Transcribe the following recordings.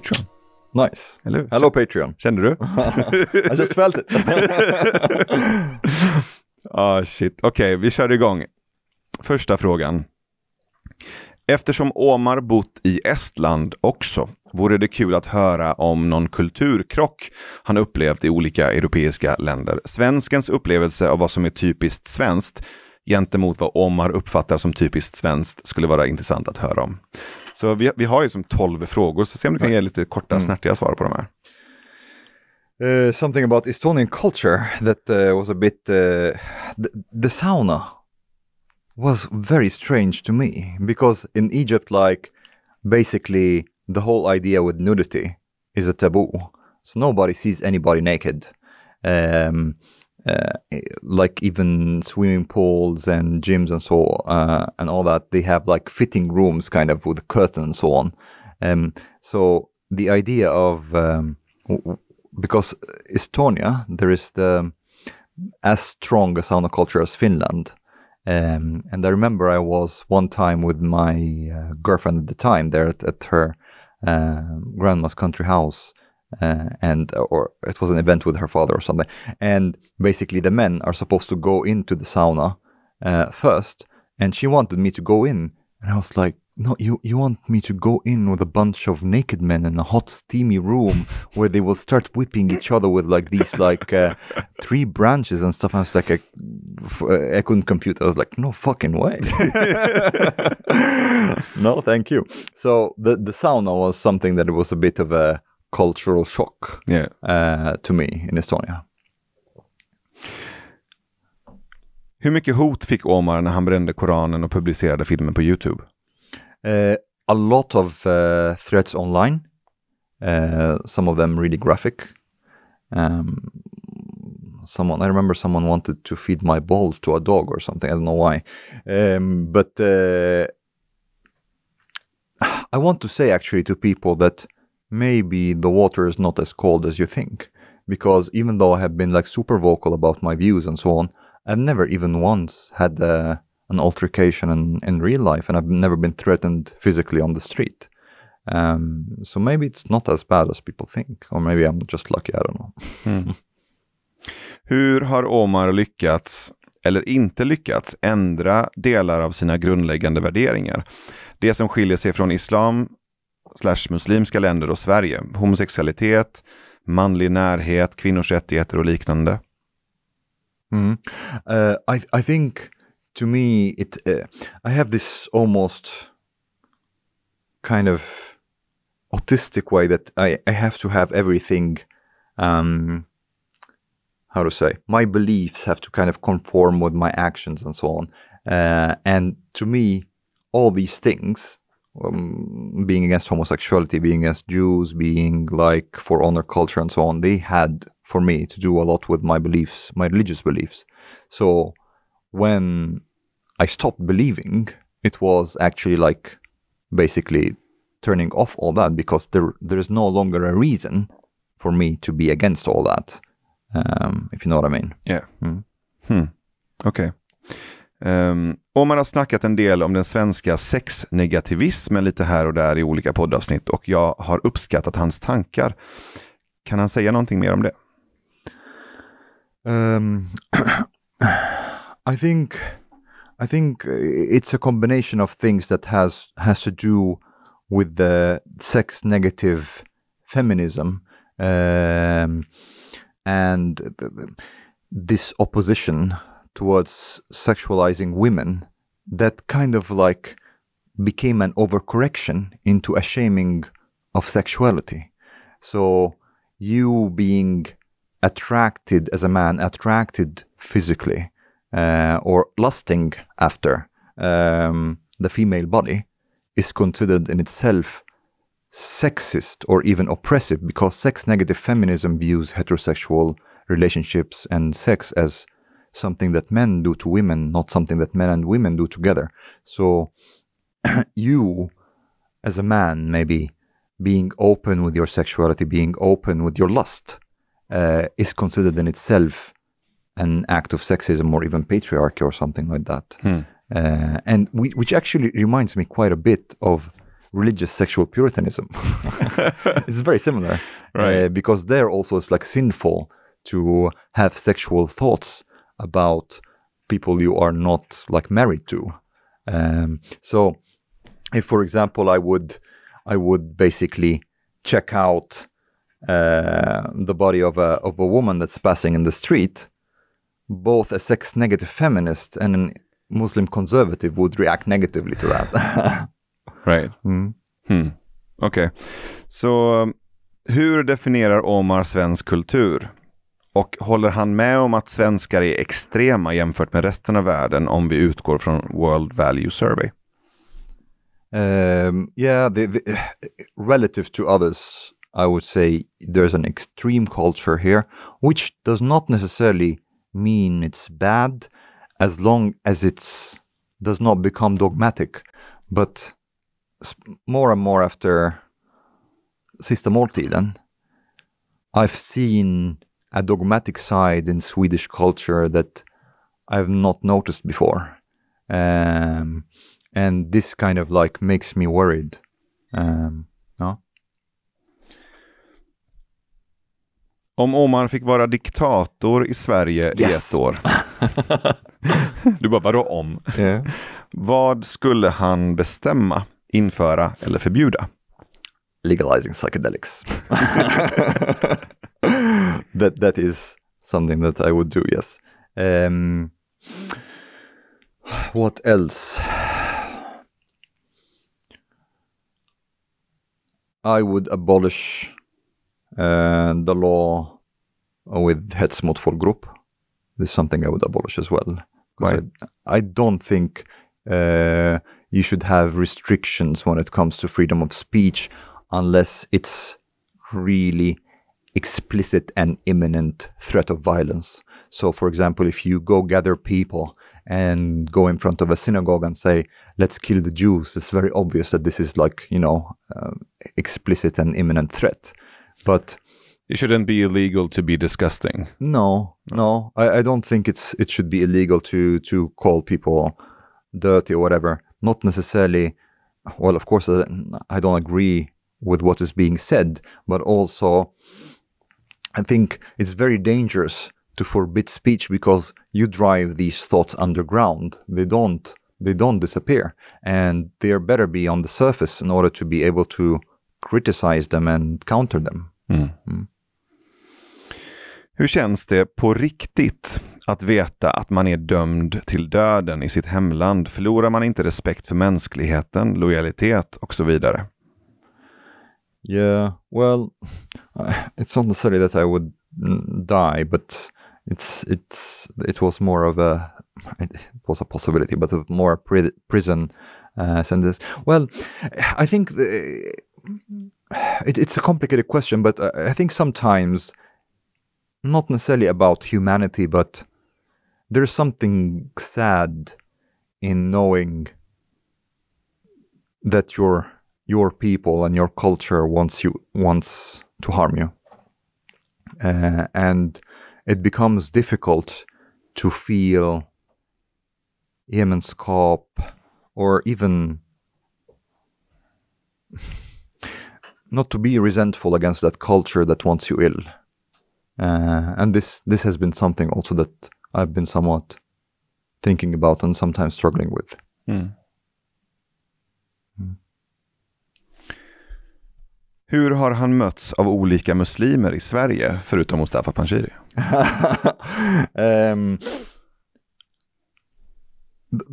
Patreon. Nice. Eller? Hello Patreon. Kände du? I just felt it. Shit. Okej, vi kör igång. Första frågan. Eftersom Omar bott i Estland också, vore det kul att höra om någon kulturkrock han upplevt i olika europeiska länder. Svenskens upplevelse av vad som är typiskt svenskt gentemot vad Omar uppfattar som typiskt svenskt skulle vara intressant att höra om. Så vi har ju som 12 frågor, så se om du kan ge lite korta, snärtiga svar på de här. Something about Estonian culture that was a bit... the sauna was very strange to me, because in Egypt, like, basically the whole idea with nudity is a taboo. So nobody sees anybody naked. Like even swimming pools and gyms and so and all that, they have like fitting rooms kind of with curtains and so on. So the idea of because Estonia, there is as strong a sauna culture as Finland. And I remember I was one time with my girlfriend at the time there at her grandma's country house, or it was an event with her father or something. And basically the men are supposed to go into the sauna first, and she wanted me to go in, and I was like, no, you want me to go in with a bunch of naked men in a hot steamy room where they will start whipping each other with like these like tree branches and stuff. I was like, I couldn't compute. I was like, no fucking way. No, thank you. So the sauna was something that it was a bit of a cultural shock to me in Estonia. Hur mycket hot fick Omar när han brände Koranen och publicerade filmen på YouTube? A lot of threats online, some of them really graphic. I remember someone wanted to feed my balls to a dog or something. I don't know why. But I want to say actually to people that maybe the water is not as cold as you think. Because even though I have been like super vocal about my views and so on, I've never even once had an altercation in real life, and I've never been threatened physically on the street. So maybe it's not as bad as people think, or maybe I'm just lucky, I don't know. Hur har Omar lyckats, eller inte lyckats, ändra delar av sina grundläggande värderingar? Det som skiljer sig från islam/muslimska länder och Sverige. Homosexualitet, manlig närhet, kvinnors rättigheter och liknande. I think... To me, I have this almost kind of autistic way that I have to have everything, how to say, my beliefs have to kind of conform with my actions and so on. And to me, all these things, being against homosexuality, being against Jews, being like for honor culture and so on, they had for me to do a lot with my beliefs, my religious beliefs. So when I stopped believing, it was actually like basically turning off all that, because there is no longer a reason for me to be against all that, if you know what I mean. Yeah. Okej. Omar har snackat en del om den svenska sexnegativismen lite här och där i olika poddavsnitt, och jag har uppskattat hans tankar. Kan han säga någonting mer om det? I think it's a combination of things that has to do with the sex negative feminism and this opposition towards sexualizing women that kind of like became an overcorrection into a shaming of sexuality. So you being attracted as a man, attracted physically, or lusting after the female body is considered in itself sexist or even oppressive, because sex-negative feminism views heterosexual relationships and sex as something that men do to women, not something that men and women do together. So you, as a man, maybe being open with your sexuality, being open with your lust, is considered in itself an act of sexism or even patriarchy or something like that. And which actually reminds me quite a bit of religious sexual puritanism. It's very similar, Right. because there also it's like sinful to have sexual thoughts about people you are not like married to. So if, for example, I would basically check out the body of a woman that's passing in the street, both a sex negative feminist and a Muslim conservative would react negatively to that. Right. Okej. Så hur definierar Omar svensk kultur? Och håller han med om att svenskar är extrema jämfört med resten av världen om vi utgår från World Value Survey? Yeah, relative to others, I would say there's an extreme culture here, which does not necessarily mean it's bad as long as does not become dogmatic. But more and more after Sista måltiden, I've seen a dogmatic side in Swedish culture that I've not noticed before. And this kind of like makes me worried. No? Om Omar fick vara diktator i Sverige i ett år. Du bara, vadå om? Yeah. Vad skulle han bestämma, införa eller förbjuda? Legalizing psychedelics. that is something that I would do, yes. What else? I would abolish the law with hets mot folkgrupp. This is something I would abolish as well. Right. I don't think you should have restrictions when it comes to freedom of speech unless it's really explicit and imminent threat of violence. So, for example, if you go gather people and go in front of a synagogue and say, let's kill the Jews, it's very obvious that this is like, explicit and imminent threat. But it shouldn't be illegal to be disgusting. No. I don't think it should be illegal to call people dirty or whatever. Not necessarily. Well, of course, I don't agree with what is being said, but also I think it's very dangerous to forbid speech because you drive these thoughts underground. They don't disappear, and they better be on the surface in order to be able to criticize them and counter them. Hur känns det på riktigt att veta att man är dömd till döden i sitt hemland? Förlorar man inte respekt för mänskligheten, lojalitet och så vidare? Yeah, well, it's not necessarily that I would die, but it was more of it was a possibility, but more prison sentence. Well, I think it's a complicated question, but I think sometimes, not necessarily about humanity, but there's something sad in knowing that your people and your culture wants to harm you, and it becomes difficult to feel gemenskap or even not to be resentful against that culture that wants you ill. And this has been something also that I've been somewhat thinking about and sometimes struggling with. Hur har han mötts av olika muslimer i Sverige, förutom Mustafa Panshiri?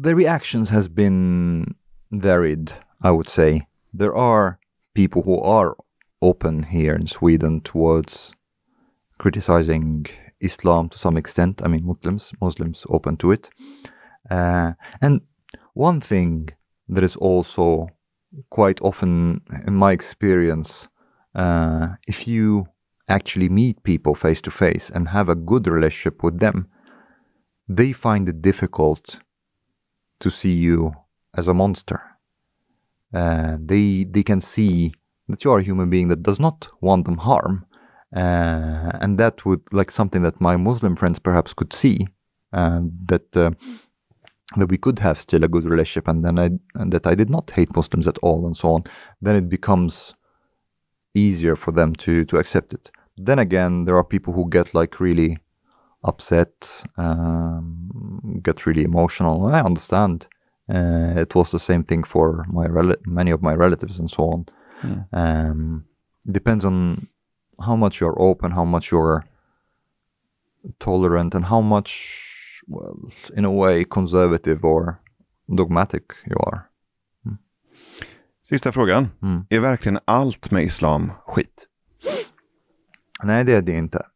The reactions has been varied, I would say. There are people who are open here in Sweden towards criticizing Islam to some extent. I mean, Muslims open to it. And one thing that is also quite often, in my experience, if you actually meet people face to face and have a good relationship with them, they find it difficult to see you as a monster. They can see that you are a human being that does not want them harm. And that would like something that my Muslim friends perhaps could see, that that we could have still a good relationship, and that I did not hate Muslims at all, and so on, then it becomes easier for them to accept it. Then again, there are people who get like really upset, get really emotional. I understand. It was the same thing for many of my relatives and so on. Depends on how much you're open, how much you're tolerant, and how much, well, in a way, conservative or dogmatic you are. Sista frågan. Är verkligen allt med islam skit? Nej, det är det inte.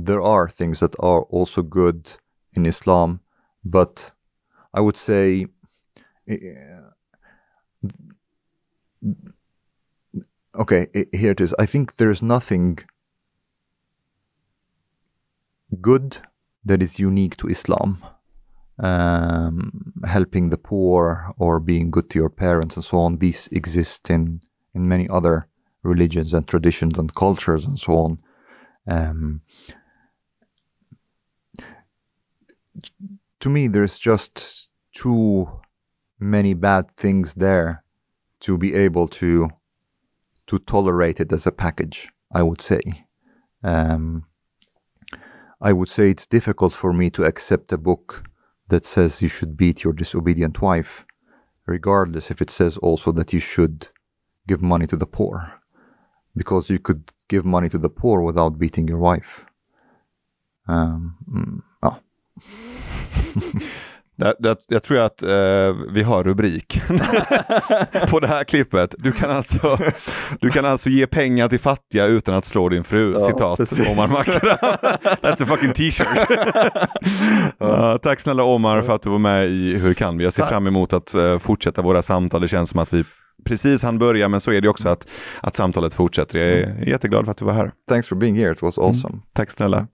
There are things that are also good in Islam, but I would say okay, here it is. I think there's nothing good that is unique to Islam. Helping the poor or being good to your parents and so on, these exist in many other religions and traditions and cultures and so on. To me, there's just too many bad things there to be able to tolerate it as a package, I would say. I would say it's difficult for me to accept a book that says you should beat your disobedient wife, regardless if it says also that you should give money to the poor, because you could give money to the poor without beating your wife. Jag tror att vi har rubrik på det här klippet. Du kan alltså ge pengar till fattiga utan att slå din fru. Citat Omar Makram. That's a fucking t-shirt. Tack snälla Omar för att du var med i Hur kan vi? Jag ser fram emot att fortsätta våra samtal. Det känns som att vi precis hann börja, men så är det också att samtalet fortsätter. Jag är jätteglad för att du var här. Thanks for being here, it was awesome. Tack snälla.